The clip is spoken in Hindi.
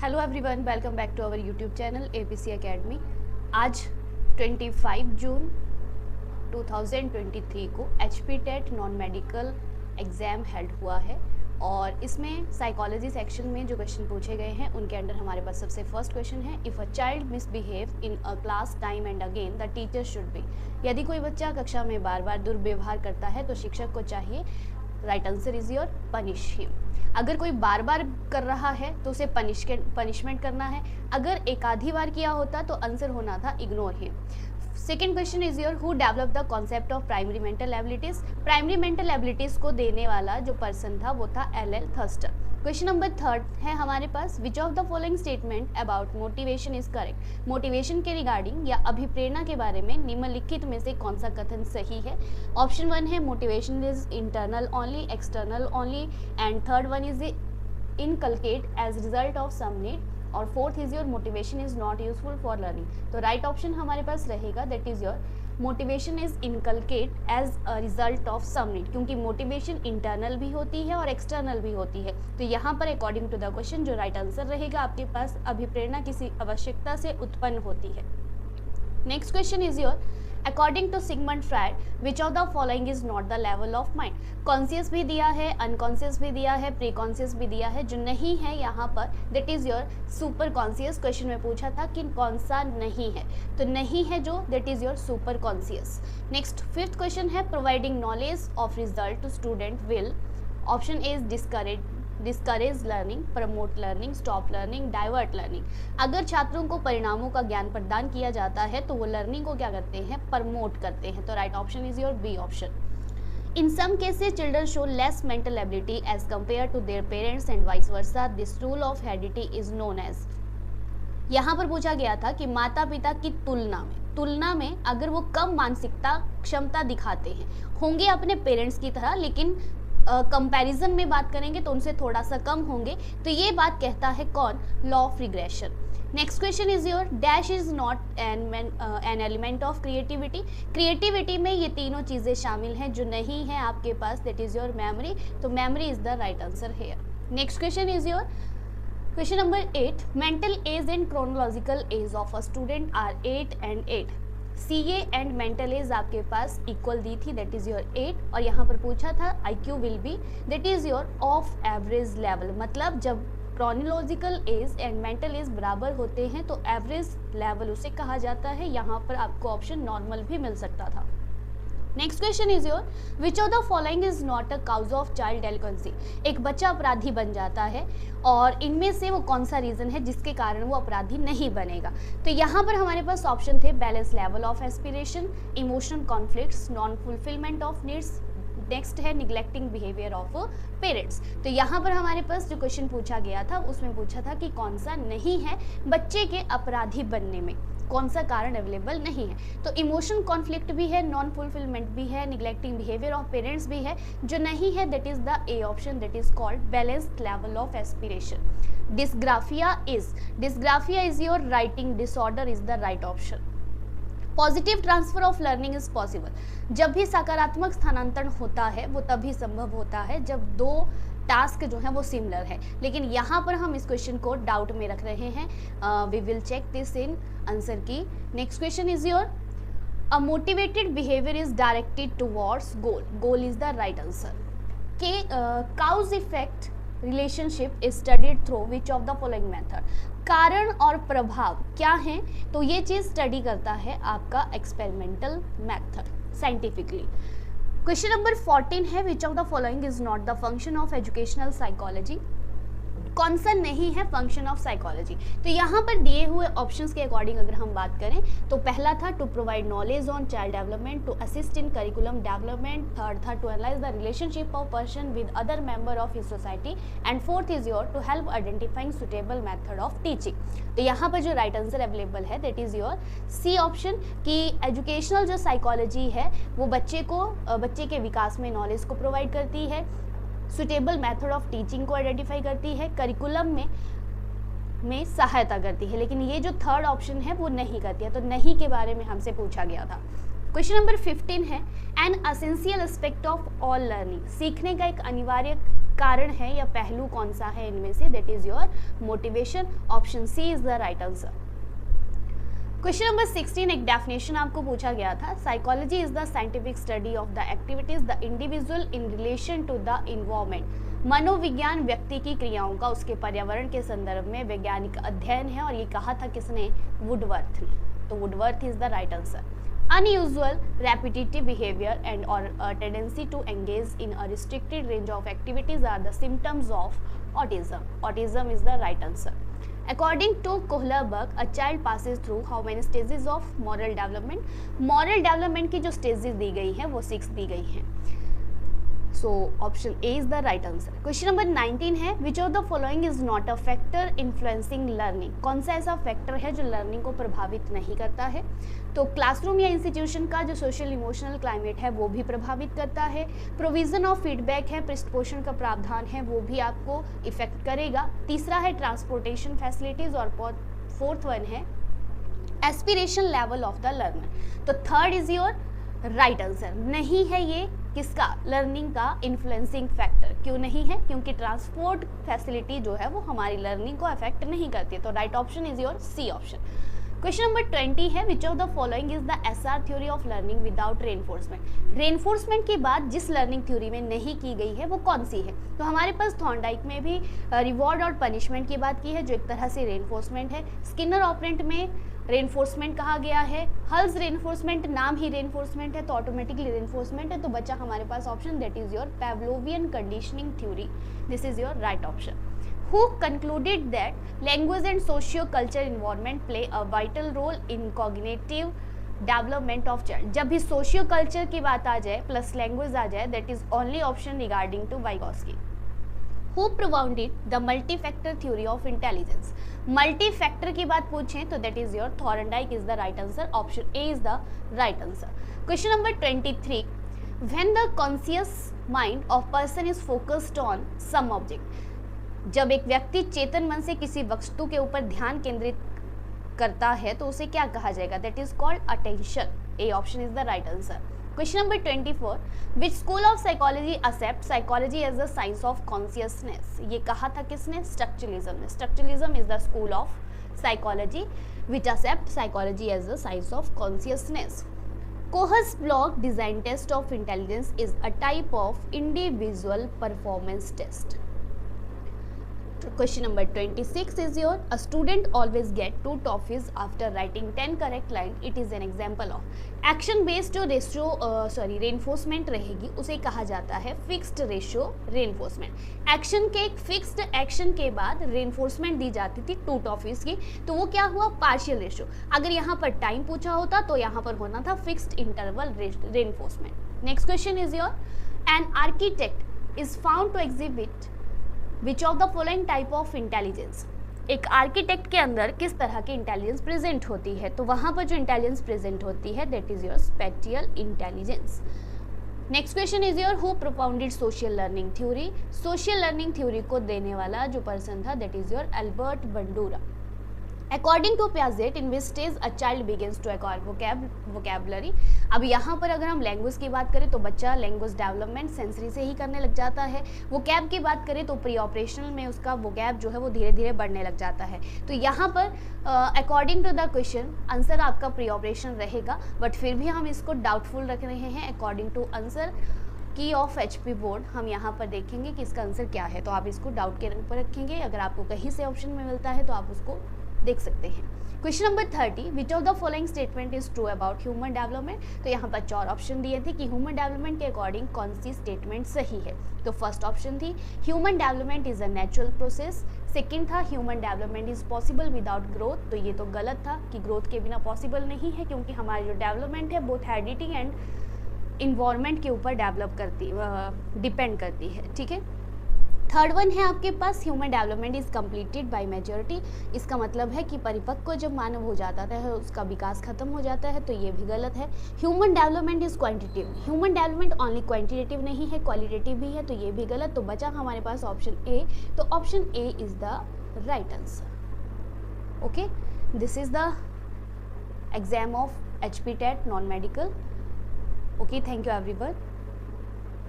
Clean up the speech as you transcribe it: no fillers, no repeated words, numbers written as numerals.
Hello everyone, welcome back to our YouTube channel APC academy. आज 25 जून 2023 को HP TET non medical exam held हुआ है और इसमें साइकोलॉजी सेक्शन में जो क्वेश्चन पूछे गए हैं उनके अंडर हमारे पास सबसे फर्स्ट क्वेश्चन है, if a child misbehave in a class time and again the teacher should be. यदि कोई बच्चा कक्षा में बार बार दुर्व्यवहार करता है तो शिक्षक को चाहिए, right answer is your punish him. अगर कोई बार बार कर रहा है तो उसे पनिशमेंट करना है, अगर एक आधी बार किया होता तो आंसर होना था ignore him. Second question is your, who develop the concept of primary mental abilities. Primary mental abilities को देने वाला जो पर्सन था वो था L Thurstone. Question number third है हमारे पास, which of the following statement about motivation is correct. Motivation के रिगार्डिंग या अभिप्रेरणा के बारे में निम्नलिखित में से कौन सा कथन सही है। ऑप्शन 1 है motivation is internal only, external only, and third one is inculcate as result of some need, और fourth is your motivation is not useful for learning. तो राइट ऑप्शन हमारे पास रहेगा that is your motivation is inculcate as a result of some need, क्योंकि मोटिवेशन इंटरनल भी होती है और एक्सटर्नल भी होती है। तो यहाँ पर अकॉर्डिंग टू द क्वेश्चन जो राइट आंसर रहेगा आपके पास अभिप्रेरणा किसी आवश्यकता से उत्पन्न होती है। Next question is your, according to Sigmund Freud which of the following is not the level of mind. Conscious भी दिया है, अनकॉन्शियस भी दिया है, प्री कॉन्शियस भी दिया है। जो नहीं है यहाँ पर that is your super conscious. Question में पूछा था कि कौन सा नहीं है, तो नहीं है जो that is your super conscious. Next fifth question है, providing knowledge of result to student will. Option A is discourage learning, promote learning, stop learning, divert learning. अगर छात्रों को परिणामों का ज्ञान प्रदान किया जाता है तो वो लर्निंग को क्या करते हैं, प्रमोट करते हैं। तो right option is your B option. In some cases, children show less mental ability as compared to their parents and vice versa. This rule of heredity is known as। यहाँ पर पूछा गया था कि माता पिता की तुलना में अगर वो कम मानसिकता क्षमता दिखाते हैं होंगे अपने पेरेंट्स की तरह, लेकिन कंपैरिजन में बात करेंगे तो उनसे थोड़ा सा कम होंगे। तो ये बात कहता है कौन, law of regression. Next question is your, dash is not an element of creativity. Creativity में ये तीनों चीज़ें शामिल हैं, जो नहीं है आपके पास दैट इज योर मेमोरी। तो memory is the right answer here. Next question is your, question number 8, mental age and chronological age of a student are 8 and 8। CA and mental age आपके पास इक्वल दी थी दैट इज योर 8, और यहाँ पर पूछा था IQ will be that is your of average level. मतलब जब chronological age and mental as बराबर होते हैं तो एवरेज लेवल उसे कहा जाता है। यहाँ पर आपको ऑप्शन नॉर्मल भी मिल सकता था। Next question is your, which of the following is not a cause of child delinquency. एक बच्चा अपराधी बन जाता है और इनमें से वो कौन सा रीजन है जिसके कारण वो अपराधी नहीं बनेगा। तो यहाँ पर हमारे पास ऑप्शन थे, balance level of aspiration, emotional conflicts, non fulfilment of needs, next है निग्लेक्टिंग बिहेवियर ऑफ पेरेंट्स। तो यहाँ पर हमारे पास जो क्वेश्चन पूछा गया था उसमें पूछा था कि कौन सा नहीं है बच्चे के अपराधी बनने में, कौन सा कारण अवेलेबल नहीं है। तो इमोशनल कॉन्फ्लिक्ट भी है, नॉन फुलफिलमेंट भी है, निग्लेक्टिंग बिहेवियर ऑफ पेरेंट्स भी है। जो नहीं है that is the A option, that is called balanced level of aspiration. Dysgraphia is your writing disorder is the right option. Positive transfer of learning is possible. जब भी सकारात्मक स्थानांतरण होता है वो तभी संभव होता है जब दो टास्क जो है वो सिमिलर है, लेकिन यहाँ पर हम इस क्वेश्चन को डाउट में रख रहे हैं। We will check this in answer key. Next question is your, a motivated behaviour is directed towards goal. Goal is the right answer. के cause effect relationship is studied through which of the following method. कारण और प्रभाव क्या है, तो ये चीज स्टडी करता है आपका experimental method scientifically. Question number 14 है, which of the following is not the function of educational psychology. कौन सा नहीं है फंक्शन ऑफ साइकोलॉजी। तो यहाँ पर दिए हुए ऑप्शंस के अकॉर्डिंग अगर हम बात करें तो पहला था to provide knowledge on child development, to assist in curriculum development, third था to analyse the relationship of person with other member of his society, and fourth is your to help identifying suitable method of teaching. तो यहाँ पर जो राइट आंसर अवेलेबल है that is your C option, कि एजुकेशनल जो साइकोलॉजी है वो बच्चे के विकास में नॉलेज को प्रोवाइड करती है, सुटेबल मेथड ऑफ टीचिंग को आइडेंटिफाई करती है, करिकुलम में सहायता करती है। लेकिन ये जो थर्ड ऑप्शन है वो नहीं करती है, तो नहीं के बारे में हमसे पूछा गया था। क्वेश्चन नंबर 15 है N essential aspect of all learning, सीखने का एक अनिवार्य कारण है या पहलू कौन सा है इनमें से, that is your motivation. Option C is the right answer. Question number 16 एक डेफिनेशन आपको पूछा गया था, psychology is the scientific study of the activities the individual in relation to the environment. मनोविज्ञान व्यक्ति की क्रियाओं का उसके पर्यावरण के संदर्भ में वैज्ञानिक अध्ययन है, और ये कहा था किसने, वुडवर्थ ने, तो Woodworth is the right answer. Unusual, repetitive behavior and or a tendency to engage in a restricted range of activities are the symptoms of autism. Autism is the right answer. According to Kohler-Berg, a child passes through how many stages of moral development? Moral development की जो stages दी गई हैं वो 6 दी गई हैं। So option A is the right answer. Question number 19 है which of the following is not a factor influencing learning? कौन सा ऐसा फैक्टर है जो लर्निंग को प्रभावित नहीं करता है? तो क्लासरूम या इंस्टीट्यूशन का जो सोशल इमोशनल क्लाइमेट है वो भी प्रभावित करता है। प्रोविजन ऑफ फीडबैक है, पृष्ठपोषण का प्रावधान है, वो भी आपको इफेक्ट करेगा। तीसरा है ट्रांसपोर्टेशन फैसिलिटीज, और फोर्थ वन है aspiration level of the learner. तो third is your right answer. नहीं है ये किसका, लर्निंग का इन्फ्लुएंसिंग फैक्टर। क्यों नहीं है, क्योंकि ट्रांसपोर्ट फैसिलिटी जो है वो हमारी लर्निंग को अफेक्ट नहीं करती है। तो right option is your C option. Question number 20 है which of the following is the SR theory of learning without reinforcement. Reinforcement के बाद जिस लर्निंग थ्योरी में नहीं की गई है वो कौन सी है? तो हमारे पास थॉर्नडाइक में भी रिवॉर्ड और पनिशमेंट की बात की है जो एक तरह से रेनफोर्समेंट है। स्किनर ऑपरेंट में रेनफोर्समेंट कहा गया है। हल्स रेनफोर्समेंट, नाम ही रेनफोर्समेंट है तो ऑटोमेटिकली रेनफोर्समेंट है। तो बचा हमारे पास option that is your Pavlovian conditioning theory. This is your right option. Who concluded that language and socio-cultural environment play a vital role in cognitive development of child? जब भी सोशियो कल्चर की बात आ जाए प्लस लैंग्वेज आ जाए, that is only option regarding to Vygotsky. Who propounded the multi-factor theory of intelligence? Multi-factor की बात पूछें तो that is your Thorndike is the right answer. Option A is the right answer. Question number 23, when the conscious mind of person is focused on some object, जब एक व्यक्ति चेतन मन से किसी वस्तु के ऊपर ध्यान केंद्रित करता है तो उसे क्या कहा जाएगा, that is called attention. A option is the right answer. Question number 24, which school of psychology accept psychology as the science of consciousness? ये कहा था किसने, स्ट्रक्चरलिज्म ने। Structuralism is the school of psychology which accept psychology as the science of consciousness. Kohs block design test of intelligence is a type of individual performance test. Question number 26 is your a student always get 2 toffees after writing 10 correct line. It is an example of action based जो रेशियो रेनफोर्समेंट रहेगी उसे कहा जाता है फिक्स्ड रेशियो रेनफोर्समेंट। एक्शन के एक फिक्स्ड एक्शन के बाद रेनफोर्समेंट दी जाती थी 2 टॉफीज की, तो वो क्या हुआ, पार्शियल रेशियो। अगर यहाँ पर टाइम पूछा होता तो यहाँ पर होना था fixed interval reinforcement. Next question is your an architect is found to exhibit which of the following type of intelligence? एक आर्किटेक्ट के अंदर किस तरह की इंटेलिजेंस प्रेजेंट होती है? तो वहां पर जो इंटेलिजेंस प्रेजेंट होती है that is your spatial intelligence. Next question is your who propounded social learning theory? Social learning theory को देने वाला जो पर्सन था that is your Albert Bandura. According to Piaget in which stage a child begins to acquire vocabulary? अब यहाँ पर अगर हम लैंग्वेज की बात करें तो बच्चा लैंग्वेज डेवलपमेंट सेंसरी से ही करने लग जाता है। वोकैब की बात करें तो प्री ऑपरेशनल में उसका वोकैब जो है वो धीरे धीरे बढ़ने लग जाता है। तो यहाँ पर according to the question answer आपका प्री ऑपरेशन रहेगा, बट फिर भी हम इसको डाउटफुल रख रहे हैं। According to answer key of HP board हम यहाँ पर देखेंगे कि इसका आंसर क्या है, तो आप इसको डाउट के ऊपर रखेंगे। अगर आपको कहीं से ऑप्शन में मिलता है तो आप उसको देख सकते हैं। Question number 30, which of the following statement is true about human development? तो यहाँ पर 4 ऑप्शन दिए थे कि ह्यूमन डेवलपमेंट के अकॉर्डिंग कौन सी स्टेटमेंट सही है। तो फर्स्ट ऑप्शन थी human development is a natural process. Second था human development is possible without growth. तो ये तो गलत था कि ग्रोथ के बिना पॉसिबल नहीं है, क्योंकि हमारी जो डेवलपमेंट है बोथ हेरिडिटी एंड इन्वायरमेंट के ऊपर डिपेंड करती है। ठीक है। थर्ड वन है आपके पास human development is completed by majority. इसका मतलब है कि परिपक्व जब मानव हो जाता है उसका विकास खत्म हो जाता है, तो ये भी गलत है। Human development is quantitative. Human development only quantitative नहीं है, क्वालिटेटिव भी है, तो ये भी गलत। तो बचा हमारे पास ऑप्शन ए। तो option A is the right answer. Okay, this is the exam of HP TET non medical. Okay, thank you everyone.